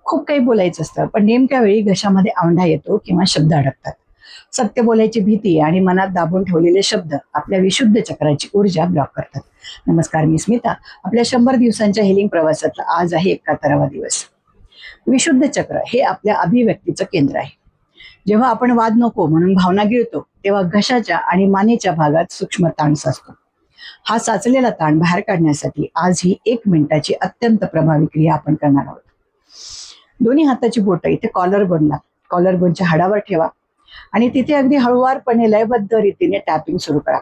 खूप काही बोलायचं असतं, पण नेमक्या वेळी घशामध्ये आवंढा येतो किंवा शब्द अडकतात. सत्य बोलायची भीती आणि मनात दाबून ठेवलेले शब्द आपल्या विशुद्ध चक्राची ऊर्जा ब्लॉक करतात. नमस्कार, मी स्मिता. आपल्या 100 दिवसांच्या हिलिंग प्रवासातला आज आहे 71वा दिवस. विशुद्ध चक्र हे आपल्या अभिव्यक्तीचं केंद्र आहे. जेव्हा आपण वाद नको म्हणून भावना गिळतो, तेव्हा घशाच्या आणि मानेच्या भागात सूक्ष्म ताण साचतो. हा साचलेला ताण बाहेर काढण्यासाठी आज ही 1 मिनिटाची अत्यंत प्रभावी क्रिया आपण करणार आहोत. दोन्ही हाताची बोटं इथे कॉलर बोनच्या हाडावर ठेवा आणि तिथे अगदी हळुवारपणे लयबद्ध रीतीने टॅपिंग सुरू करा.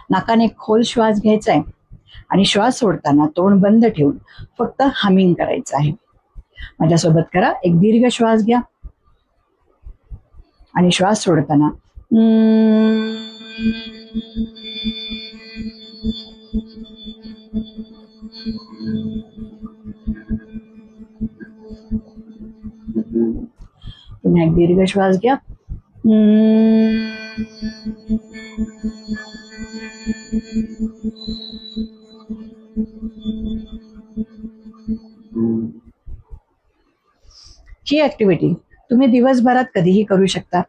नाकाने खोल श्वास घ्यायचा आहे आणि श्वास सोडताना तोंड बंद ठेवून फक्त हमिंग करायचं आहे. माझ्यासोबत करा. एक दीर्घ श्वास घ्या आणि श्वास सोडताना पुन्हा एक दीर्घ श्वास घ्या. ही ऍक्टिव्हिटी तुम्ही दिवसभरात कधीही करू शकता.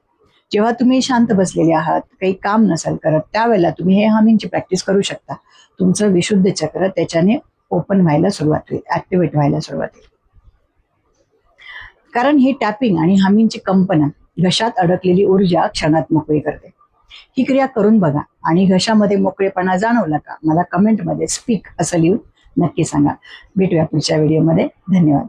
जेव्हा तुम्ही शांत बसलेले आहात, काही काम नसाल करत, त्यावेळेला तुम्ही हे हमिंगची प्रॅक्टिस करू शकता. तुमचं विशुद्ध चक्र त्याच्याने ओपन व्हायला सुरुवात होईल, ऍक्टिव्हेट व्हायला सुरुवात होईल. कारण ही टॅपिंग आणि हमिंगची कंपनं घशात अडकलेली ऊर्जा क्षणात मोकळी करते. ही क्रिया करून बघा आणि घशामध्ये मोकळेपणा जाणवला का मला कमेंटमध्ये स्पीक असं लिहून नक्की सांगा. भेटूया पुढच्या व्हिडिओमध्ये. धन्यवाद.